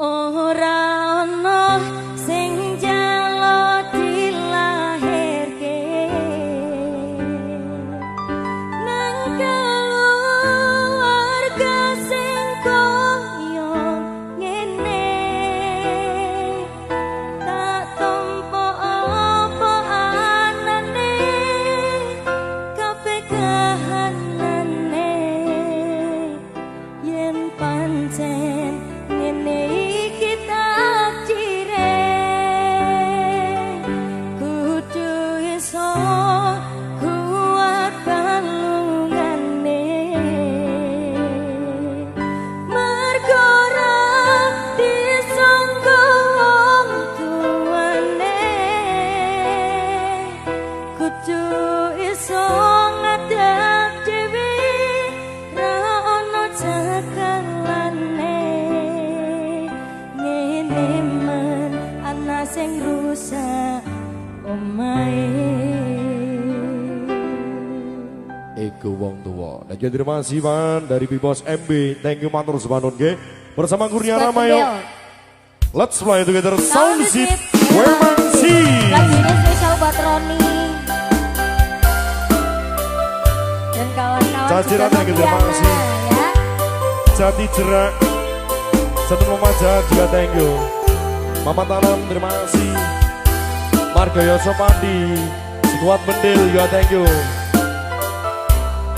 Ora ono sing njaluk dilahirke nang keluarga sing koyo ngene tak tampa apa anane kabeh kahanane yen pancen ngene iki takdire kudu iso kuat balungane mergo ora disangka wong tuane kudu iso ngadeg dhewe ra ono cakalane ana sing rusak omahe Ego wong tua. Dan terima kasih man dari Bibos MB. Thank you matur semanun nggih. Bersama Kurnia Ramayo. Let's fly together Sound Zip Wemansi. Lagu ini spesial buat Roni dan kawan-kawan. Caciran yang terima kasih ya. Jati Jerak Satu Mama Jahat juga thank you. Mama Tanam terima kasih. Marga Yosopandi Sekuat Bendil juga thank you.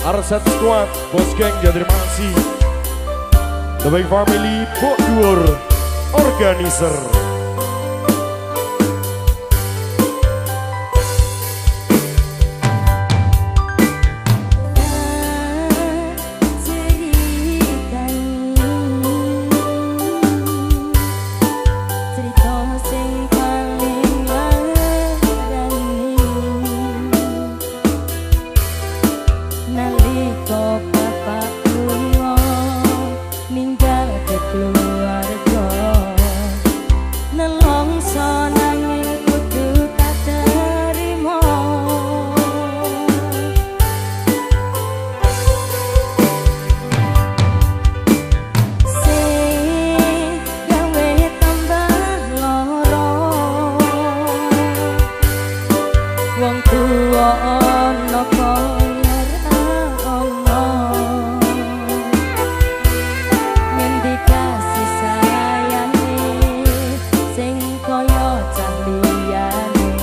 Arset Squad Bos Geng juga terima kasih. The Big Family Bok Dhuwur Organizer. Wong tuwa ana kaya ana ngendi kasih sayange sing kaya candiyane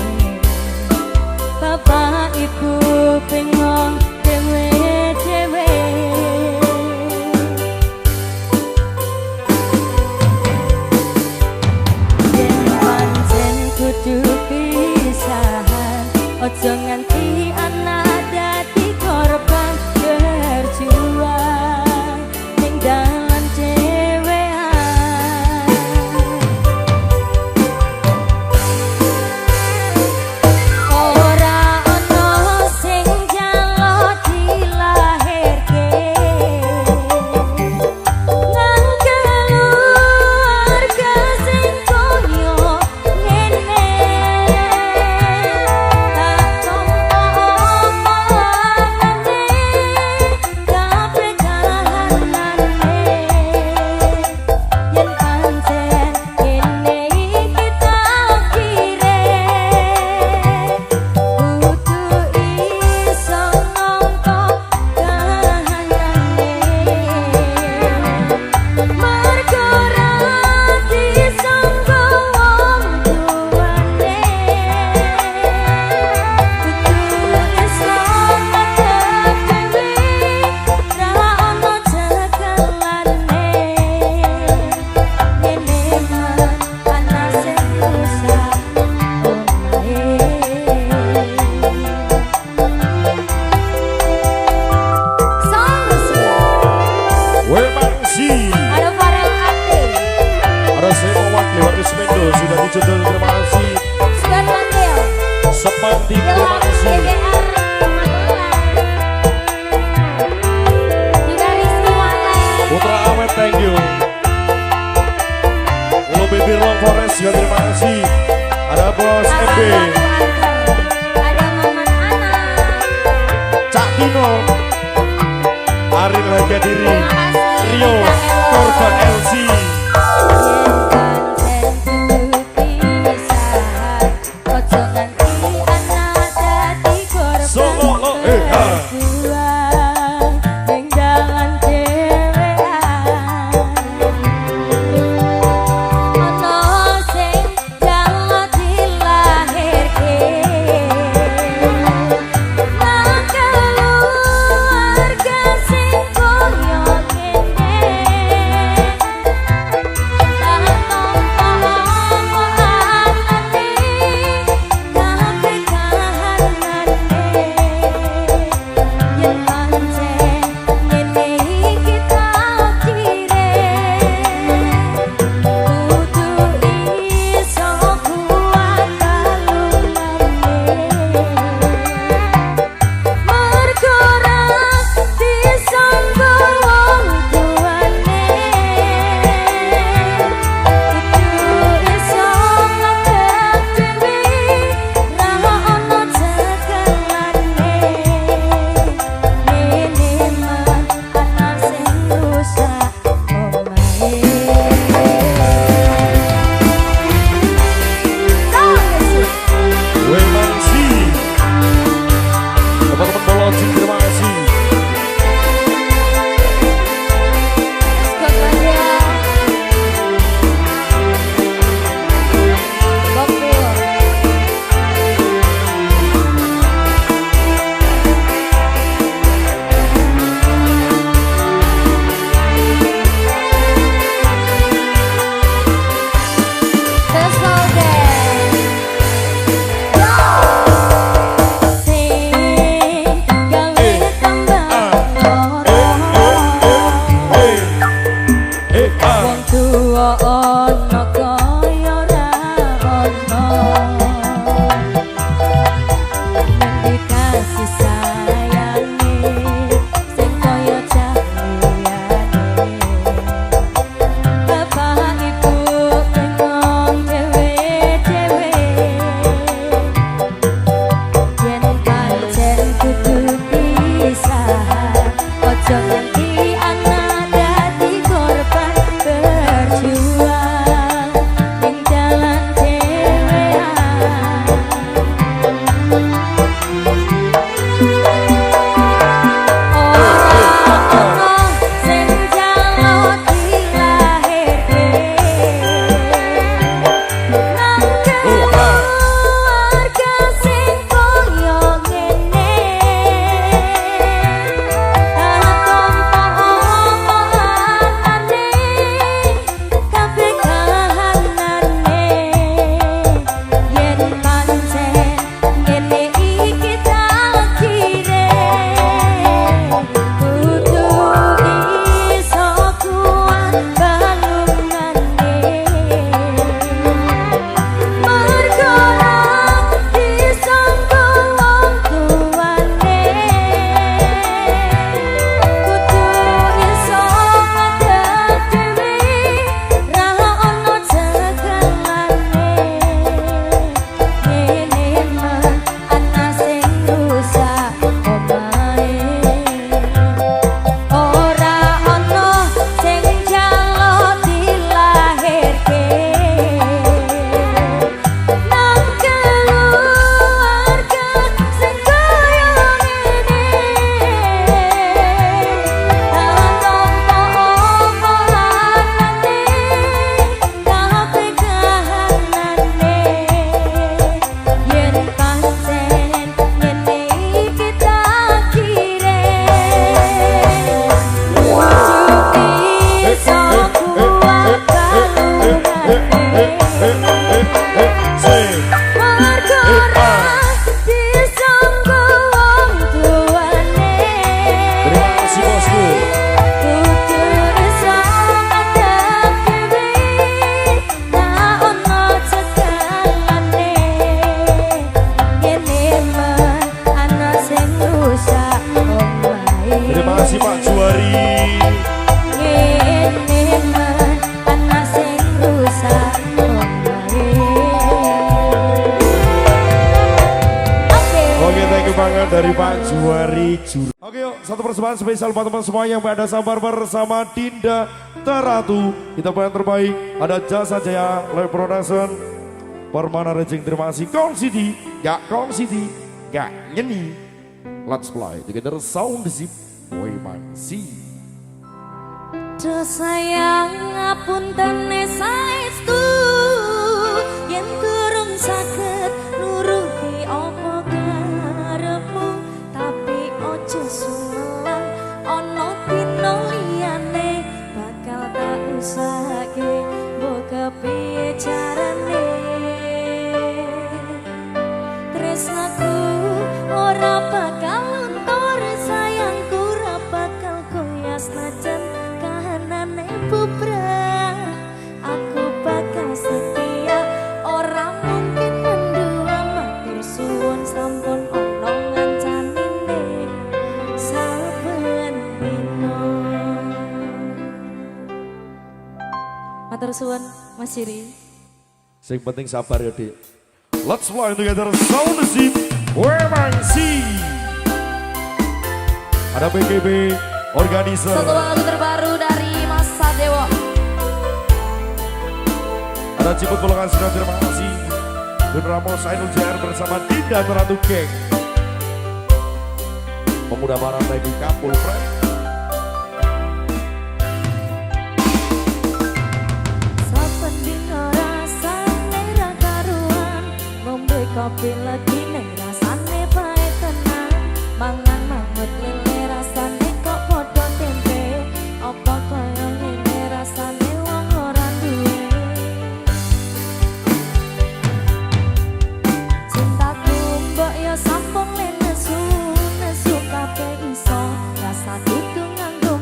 bapak ibu pengon dhewe-dhewe yen pancen kudu pisahan ojo nganti anak dadi korban berjuang ning dalan dhewean ora ono sing njaluk dilahirke nang keluarga sing koyo ngene sudah dijudul terima kasih. Sepanti terima kasih. Putra Awet thank you. Ulu Bibir Long Forest juga terima kasih. Ada Bos MB. Ada Maman Ana. Cak Tino. Arin Harga Diri. Rio Korban LC. juru. Oke yuk, satu persembahan spesial buat teman semua yang pada sabar bersama Dinda Teratu. Kita yang terbaik ada Jasa Jaya Live Production, Permana Rejing. Terima kasih Kong City, gak nyeni. Let's play together sound zip Boy Mangsi. Do sayang ngapunten saestu yen durung saged nuruti apa karepmu, tapi ojo sumelang ana dina liyane bakal tak usahake mbok kepiye carane. Tresnaku ora bakal luntur, sayangku ora bakal goyah senajan kahanane bubrah. Aku bakal setia, ora mungkin mendua. Matur suwun sampun ana ngancanine saben dina. Matur suwun Mas Siri. Sing penting sabar ya Dik. Let's fly together sound zip Boy Mangsi. Ada PGB Organizer. Satu lagu terbaru dari Mas Sadewo. Ada Ciput Pulangan Sinar, terima kasih. Dun Ramos Ainul JR bersama Dinda Teratu Geng. Pemuda Barat Lady Kapul Friend. Saben dina rasane ra karuan, ngombe kopi lagi ning rasane bae tenan. Mangan mangut lele rasane kok padha tempe, apa kaya ngene rasane wong ora duwe. Cintaku mbok ya sampun le nesu kabeh iso, rasa kudu nganggo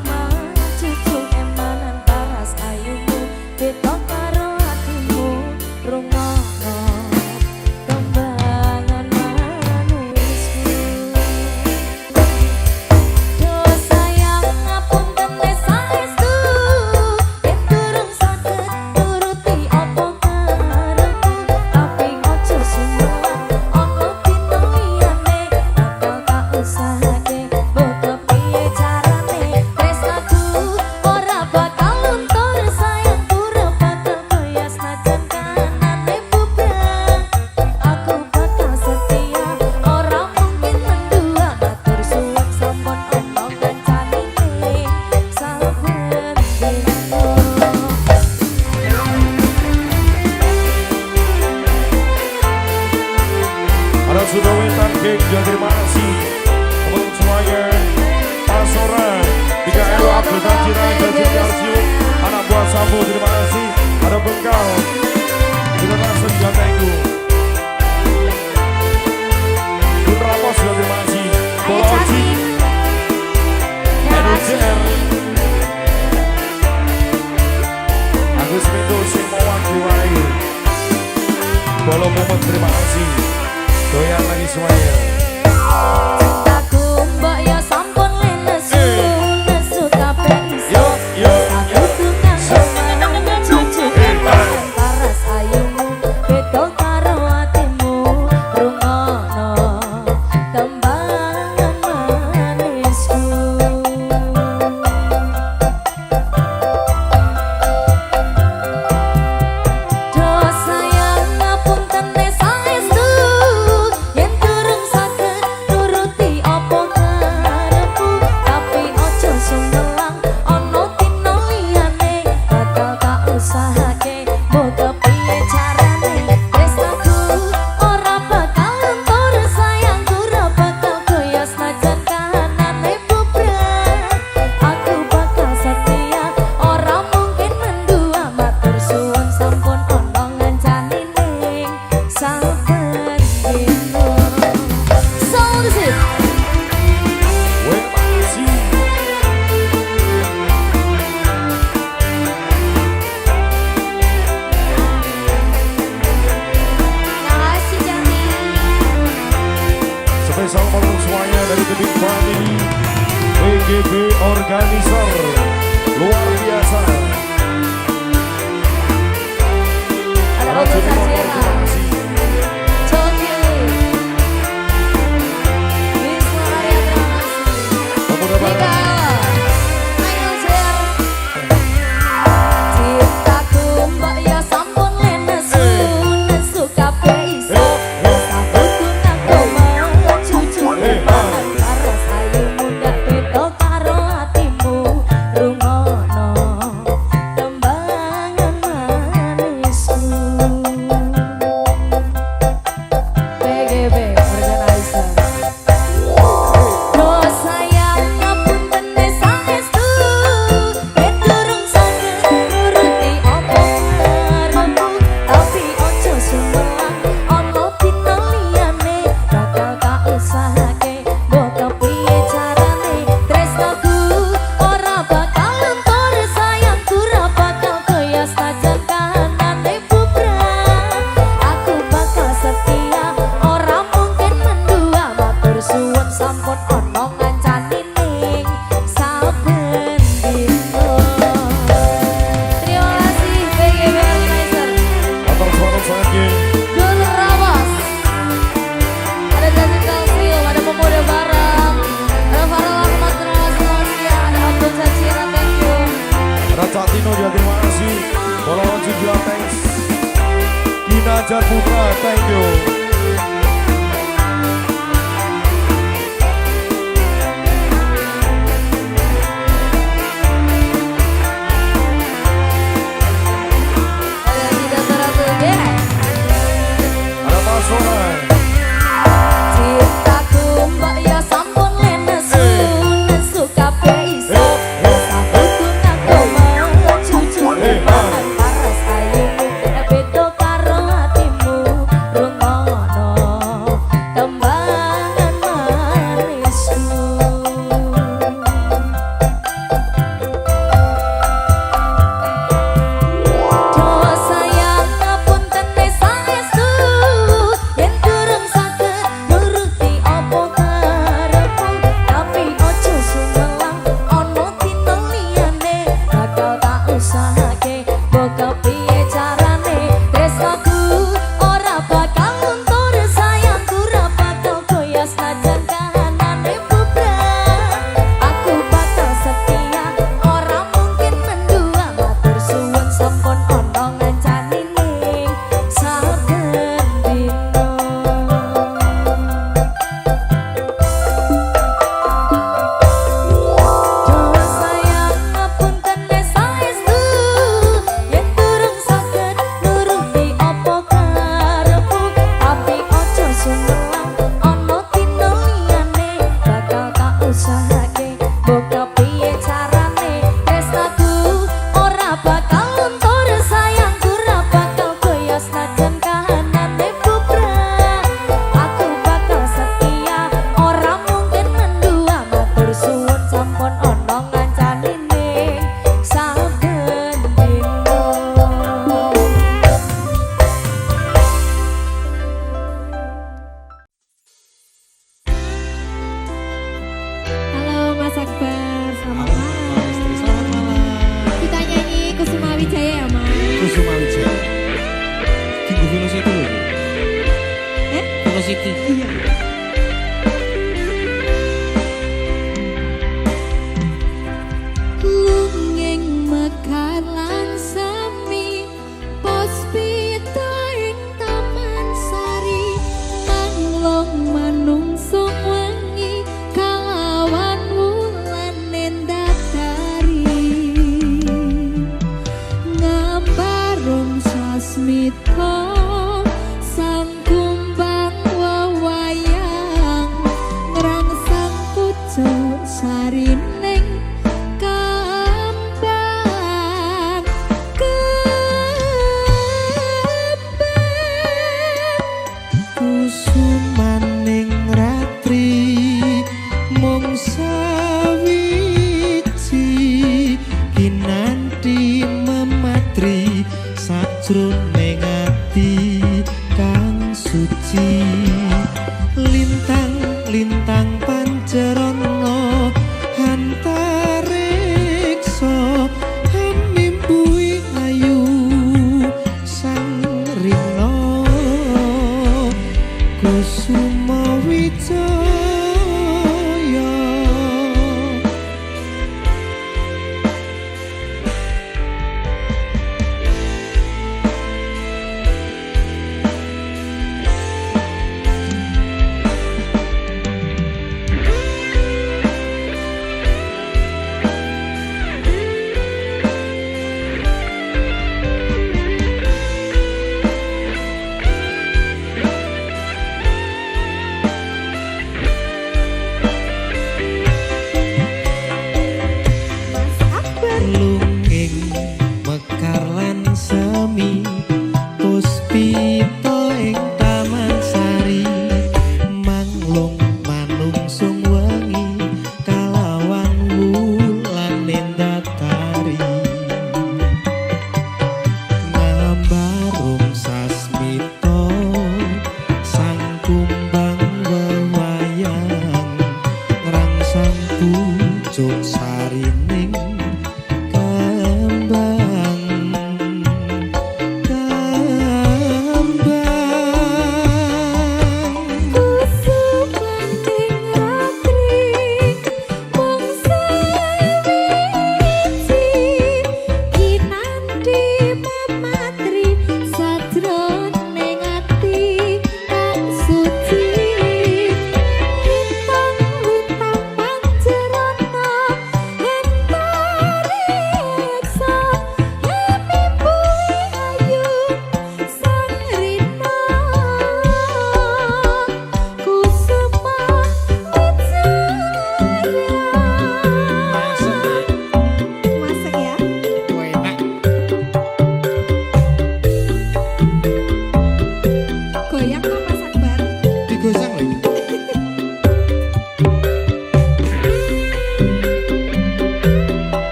cucu emanan paras ayumu, beda karo atimu rungono kembangan manisku. Do sayang ngapunten saestu yen durung saged nuruti apa karepmu, tapi ojo sumelang ana dina liyane bakal tak usahake mbok kepiye carane. Tresnaku ora bakal luntur, sayangku ora bakal goyah senajan kahanane bubrah. Aku bakal setia, ora mungkin mendua. Matur suwun sampun ana ngancanine saben dina. Ada Sudawetan Geng, juga terima kasih. Teman semuanya, Pasoran, 3 Abdul Tajira, Jajin Kalsium, anak buah Sambo, terima kasih. Ada Bengkal, kita langsung juga thank you. Dun Ramos juga terima kasih. Boloji, NUCR, Agus Mendo, Simawang, Diwai, Bolo Momot, terima kasih. Doyan lagi semuanya. Cintaku mbok ya sampun le nesu kabeh iso. Aku tungang kemana cucu emanan paras ayumu, beda karo atimu rungono kembangan manisku. Do sayang ngapunten saestu yen durung saged nuruti apa karepmu, tapi ojo sumelang ana dina liyane bakal tak usahake mbok kepiye carane. Tresnaku ora bakal luntur, sayangku ora bakal goyah senajan kahanane bubrah. Aku bakal setia, ora mungkin mendua. Matur suwun sampun ana ngancanine saben dina. Sound zip. Boy Mangsi. Makasih Jami. Spesial untuk semuanya dari The Big Family, PGB Organizer, luar biasa. Ada Para Ogo juri motor, Sajera. terima kasih. Coki. Wisnu Arya, terima kasih. Fajar Putra, thank you. Ada Mas Sonan. Cintaku mbak ya sampun lenesu, nesu kabeh iso. Sahabatku ngaku mecucu banget paras ayumu, beda karo hatimu. Rungono tembangan manisku. Doa sayang ngapunten saestu, yen durung saged nuruti apa karepmu. Tapi ojo sumelang ana dina liyane, bakal tak usahake mbok piye carane. Tresnaku ora bakal luntur, sayangku ora bakal goyah senajan kahanane bubrah. Aku bakal setia, ora mungkin mendua. Matur suwun sampun ana ngancani ning saben dina. Doa sayang ngapunten saestu, yen durung saged nuruti apa karepmu. Tapi ojo sumelang ana dina liyane, bakal tak usahake mbok piye carane. Tresnaku ora bakal luntur, sayangku ora bakal goyah senajan kahanane bubrah. Aku bakal setia, ora mungkin mendua. Matur suwun sampun ana ngancani ning saben dina. Halo Mas Akbar, selamat malam. Selamat malam. Kita nyanyi Kusuma Wijaya ya Mas? Kusuma Wijaya. Tunggu Velocity dulu. Velocity. Iya. Lunging mekar lan sami, pos pita ing taman sari, manglong manungsung wengi, kalawan wulan nendakari. Ngambarung sasmita, sang kumbang wewayang, ngrangsang pucuk sarining kembang Kusumaning ratri mung sawiji, kinanti mematri sajroning ati kang suci. Lintang-lintang pancerana antariksa, hamimpui ayu sang rina. Kusuma Wijaya.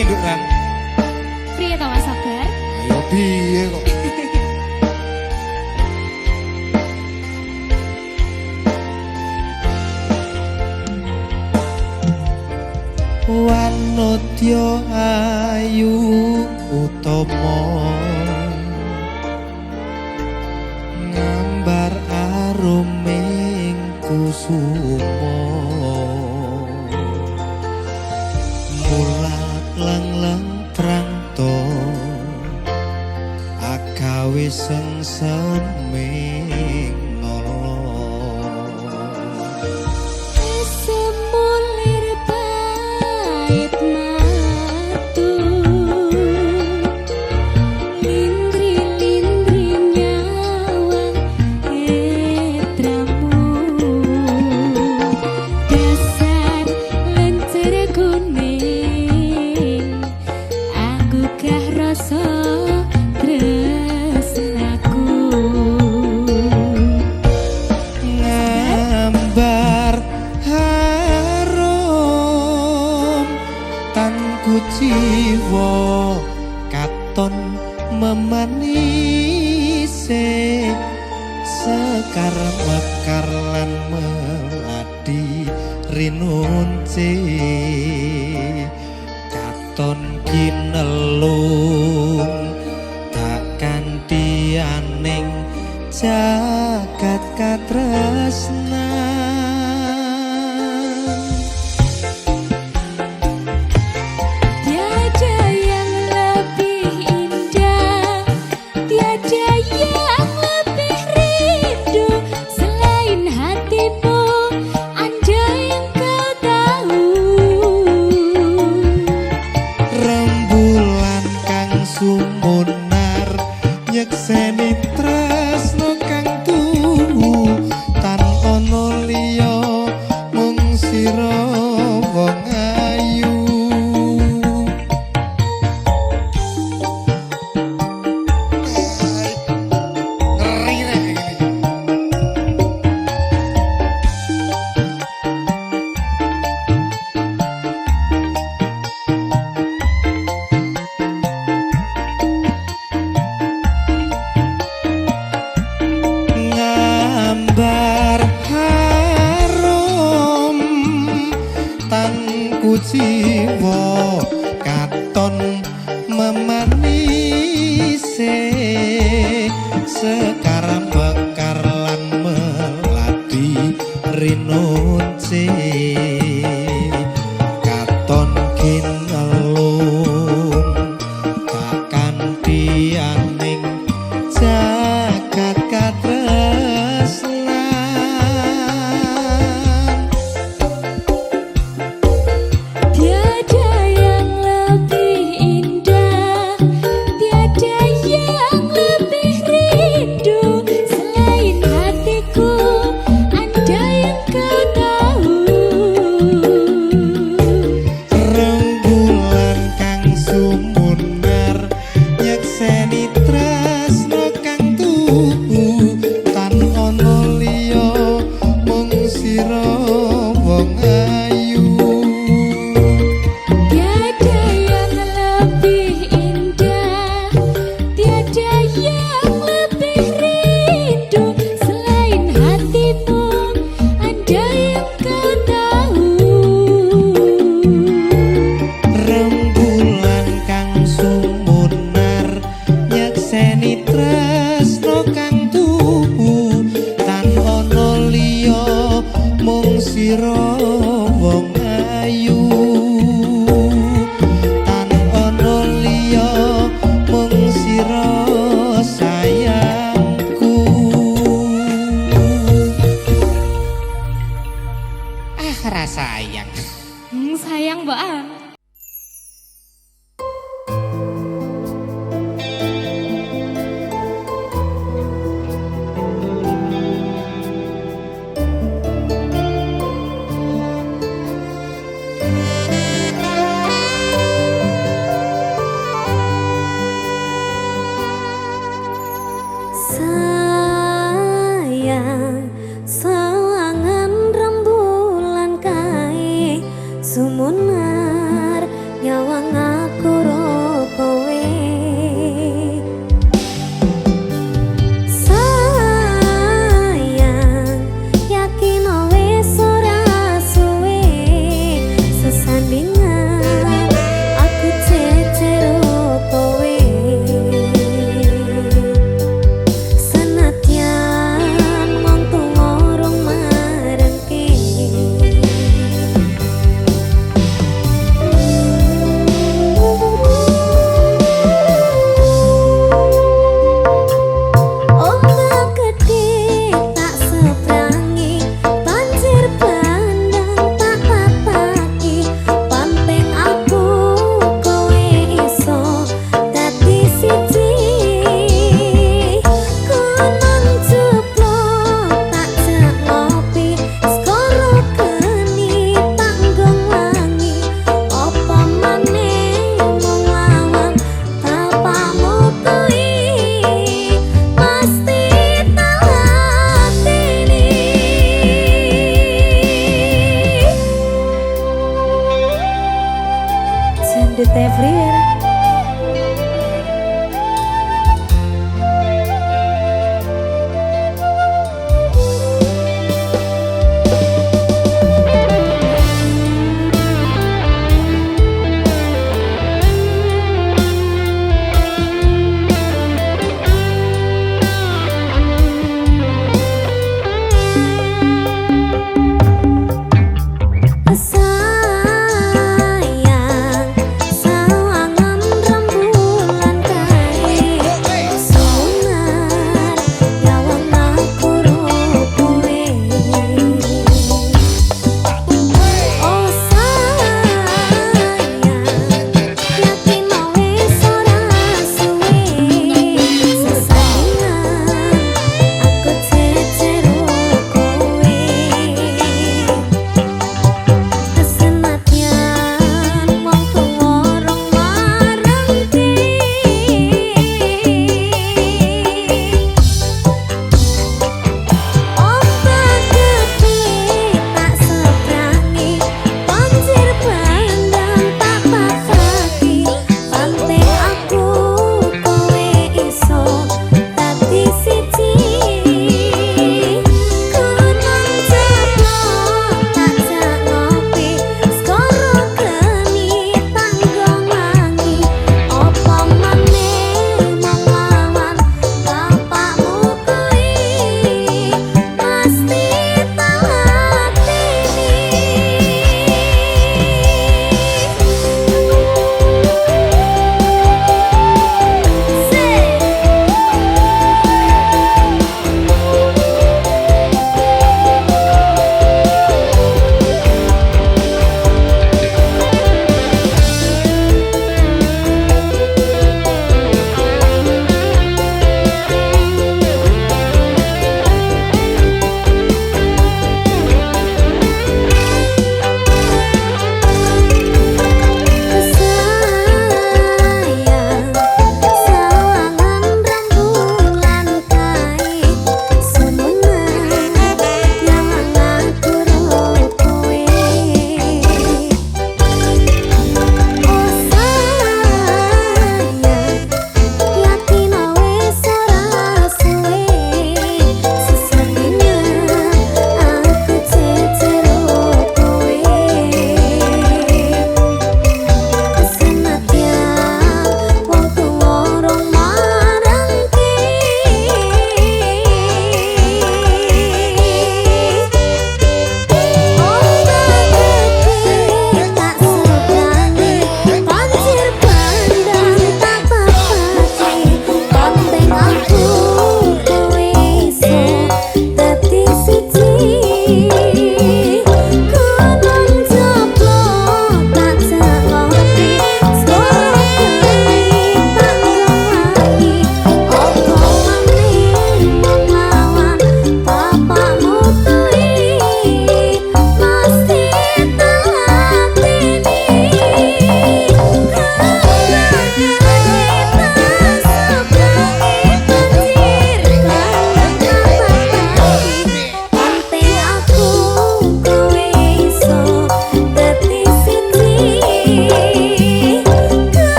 piye Nduk Ran? Priye ta Mas Sabar? Ayo piye kok? Wanodya ayu utama ngambar aruming kusuma mulat lang-lang prangto agawe sengseming nala Semulir bait matu lindri-lindri nyawang etramu dasar lencer kuning aku gah rasa tresnaku ngambar harum tanku jiwa katon memanise sekar mekar lan meladi rinunce katon kinelung tak kantianing jagat katresnan Tiada yang lebih indah, tiada yang lebih rindu selain hatimu, andai yang kau tahu. rembulan kang sumunar nyekseni tresno kang tuhu tan ana liya mung sira wong ayu ngeri rek iki ngambar harum tanku jiwa katon memanise sekarang bekar lan melati rinunce katon kinelung takkan tianing jagat katresnan Tiada yang lebih indah, tiada yang lebih rindu selain hatiku, andai yang kau tahu. rembulan kang sumunar nyekseni tresno kang tuhu tan ana liya mung sira wong ayu Tiada yang lebih indah, tiada yang lebih rindu selain hatimu, andai yang kau tahu. rembulan kang sumunar nyekseni tresno kang tuhu tan ana liya mung sira wong ayu tan ana liya mung sira sayangku sayang Sayang Mbak. Sayang, sawangan rembulan kae sumunar nyawang aku Dede Everywhere.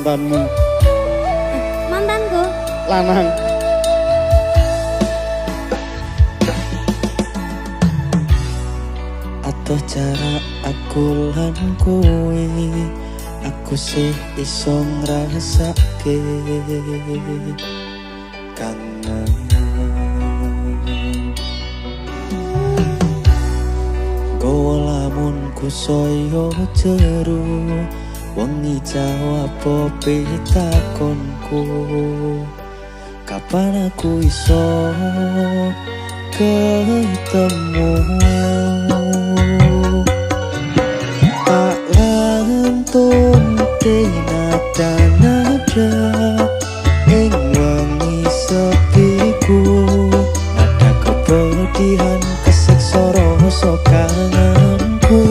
mantanmu. Mantanku? Lanang. Atuh cara aku lan kowe, aku sih iso ngrasake kangen. Gowo lamun ku soyo jeru Wengi jawab pitakonku, kapan aku iso ketemu. Tak lantun nada-nada ing wengi sepiku, nada kepedihan kesiksa rasa kangenku.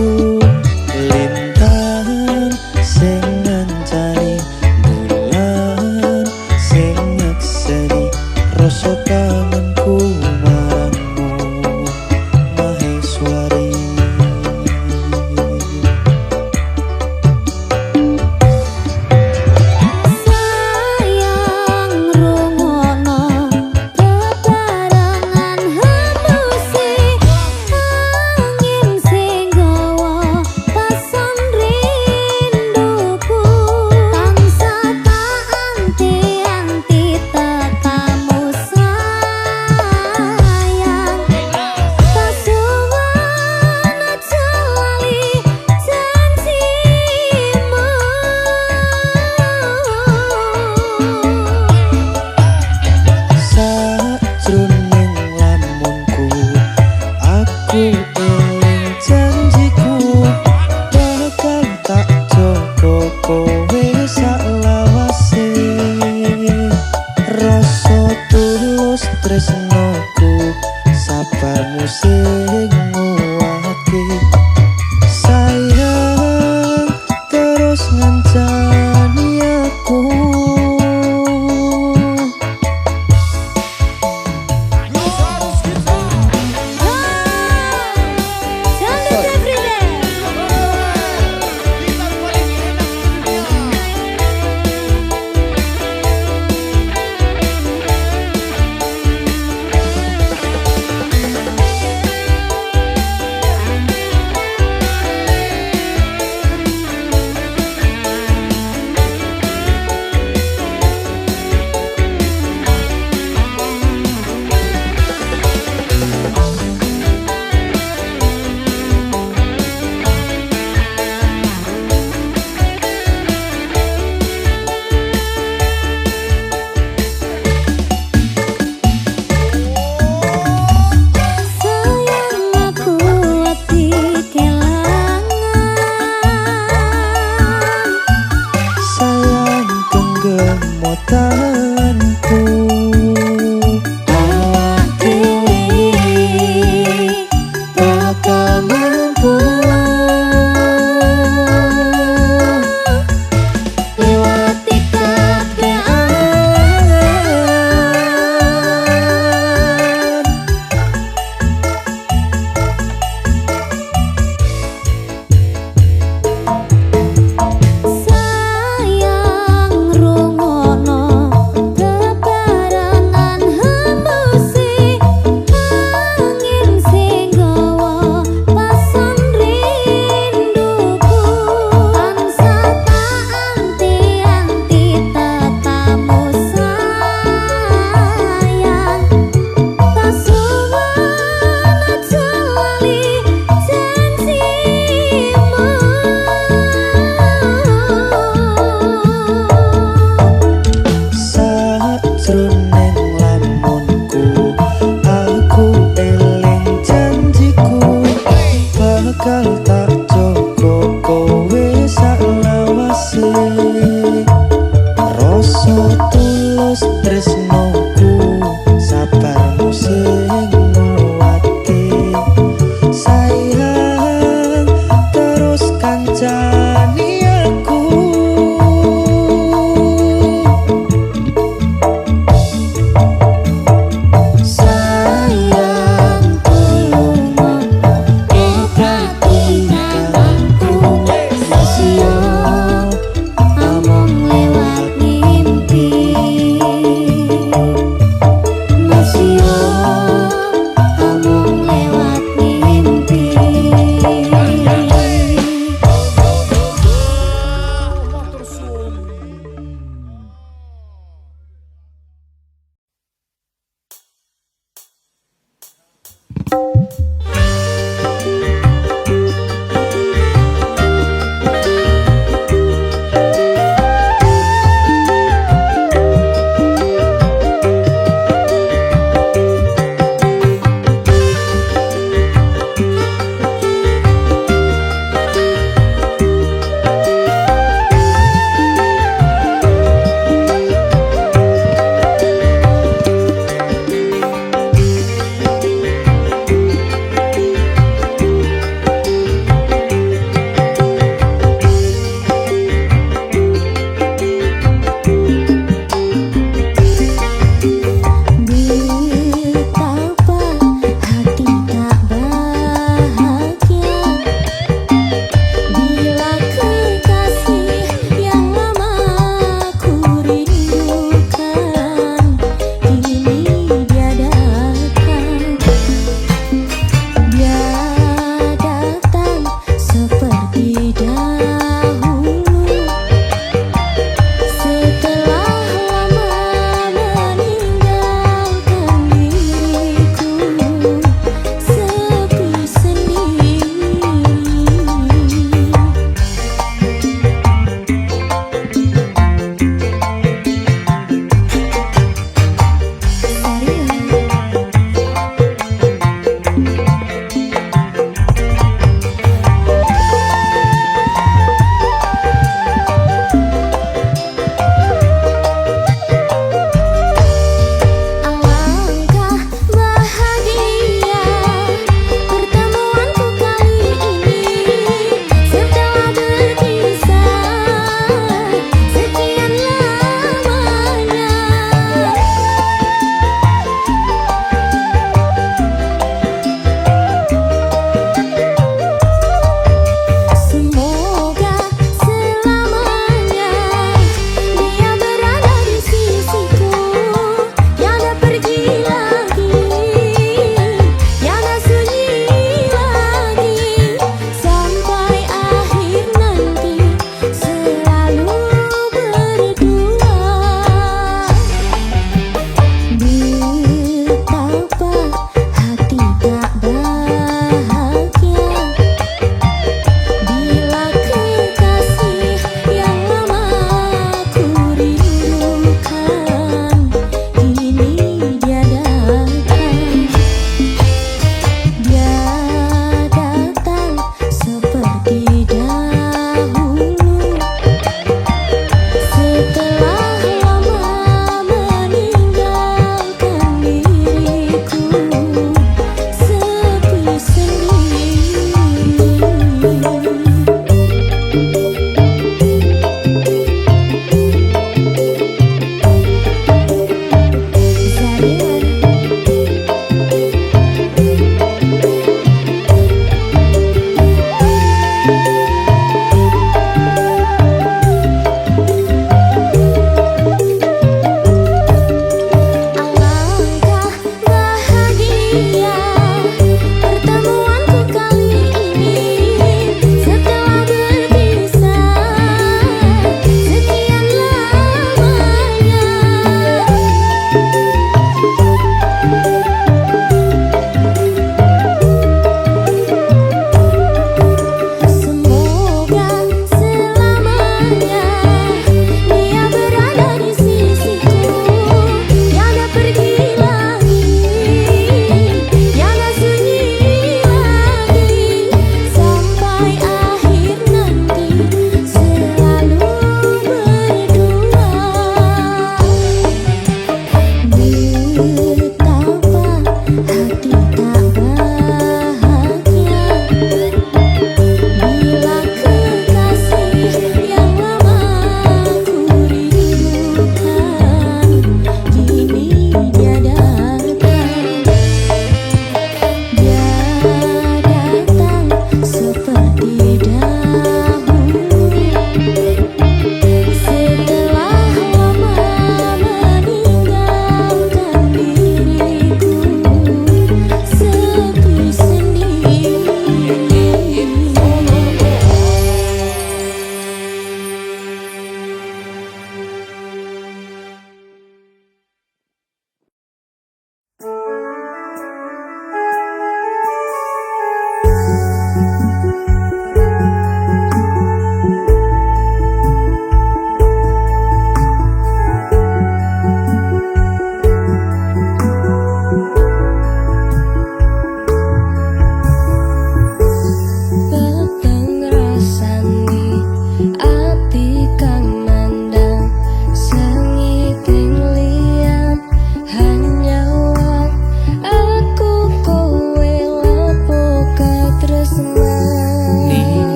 Lintang sing ngancani bulan sing nyekseni rasa kangenku marangmu Maheswari. Tresnoku sabarmu sing nguwatke, sayang terus ngancani aku. Gemotanku hati bakal mampu lewati keadaan. Sayang rungono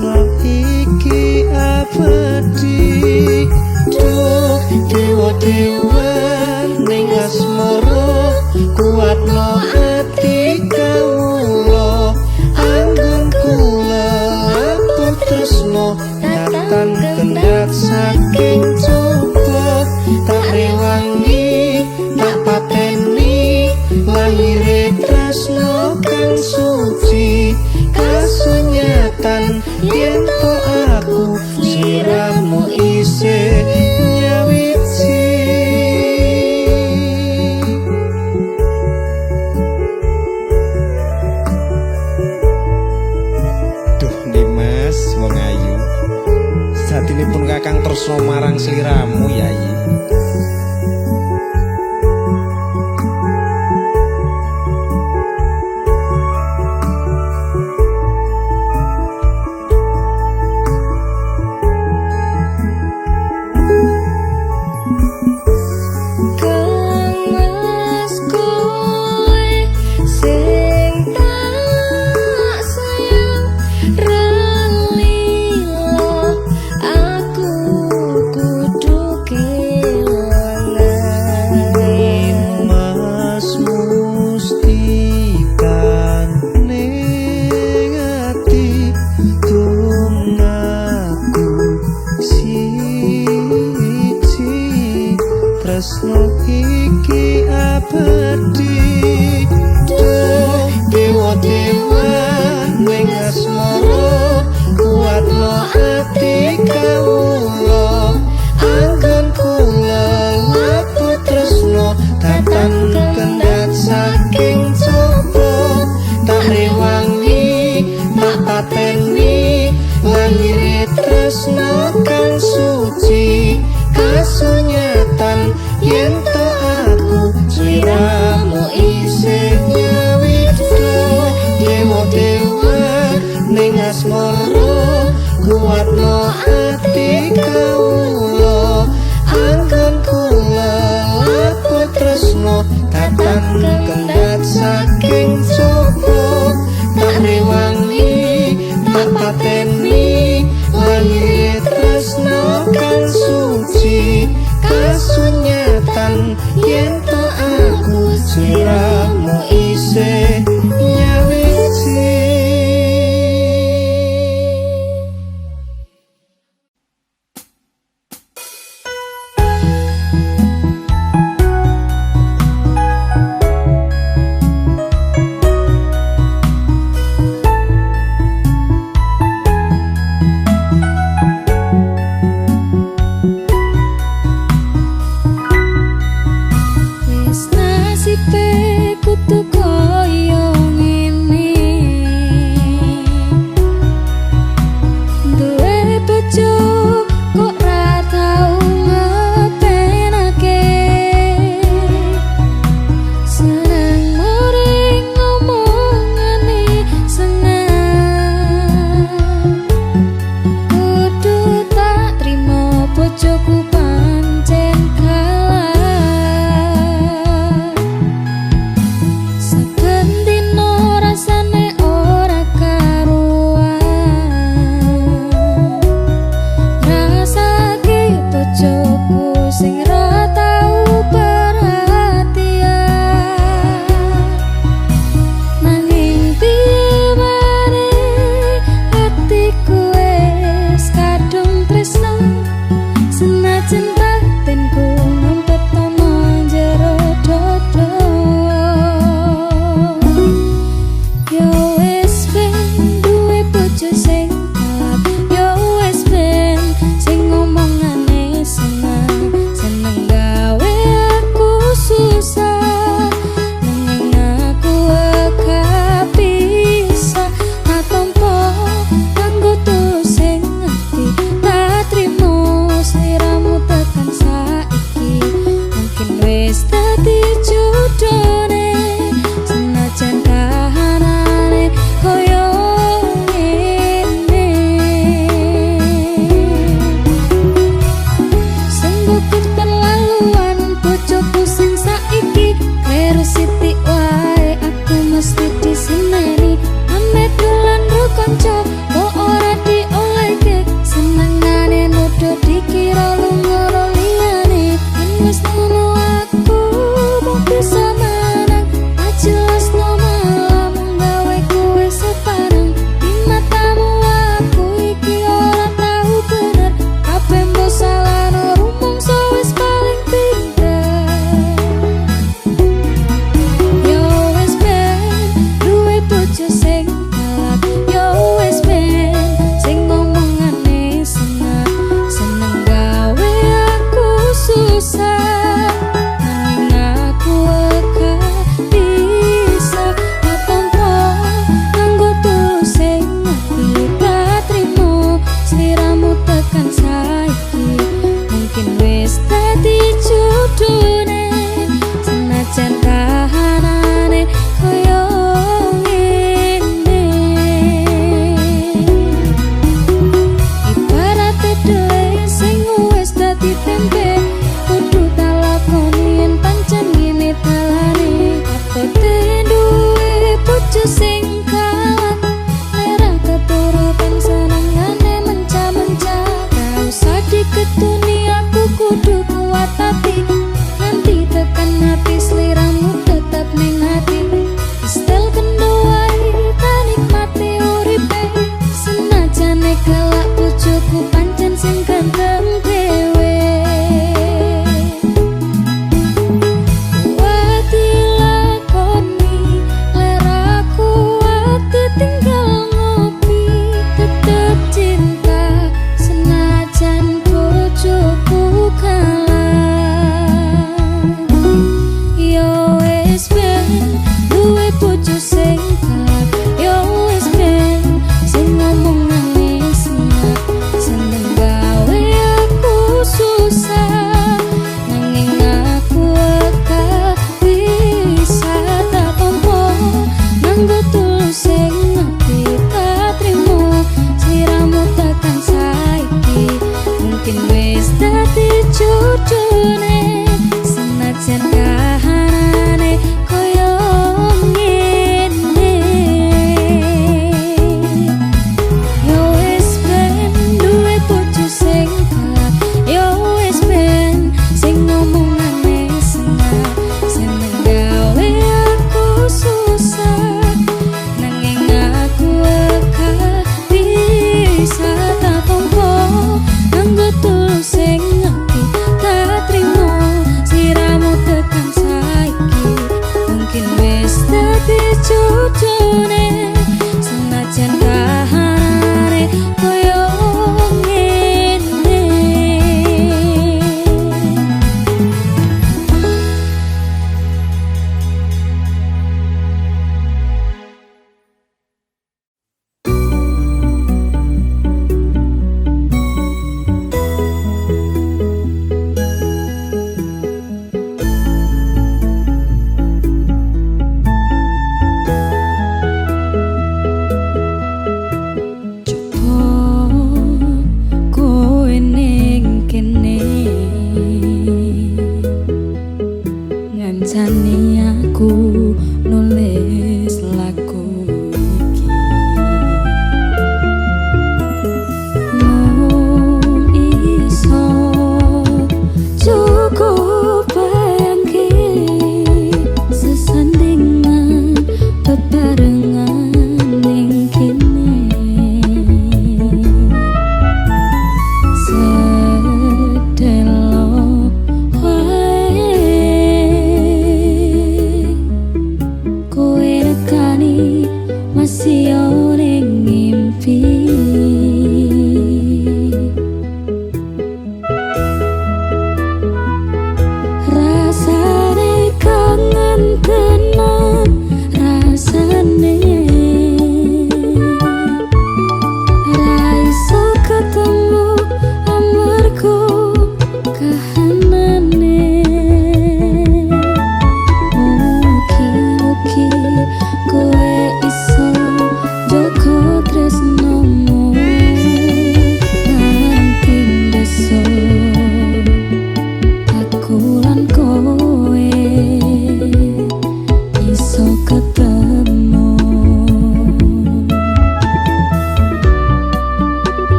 tresno iki abadi duh dewa-dewa ning asmara kuatno ati kawula anggun kula laput tresno datang kendhat saking coba tak rewangi tak pateni lahire tresno kang suci kasunyatan yen to aku sliramu isih nyawiji duh Dimas wong ayu satinipun kakang tresno marang sliramu yayi tresno iki abadi duh dewa-dewa ning asmara kuatno ati kawula anggun kula laput tresno datang kendhat saking coba tak rewangi tak pateni lahire tresno kang suci kasunyatan yen to aku sliramu isih nyawita dewa-dewa ning asmara kuatno ati kawula anggun kula laput tresno datang kendhat saking coba tak rewangi tak pateni lahire tresno kang suci kasunyatan yen to aku sliramu isih nyawiji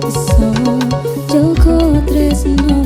iso Joko tresno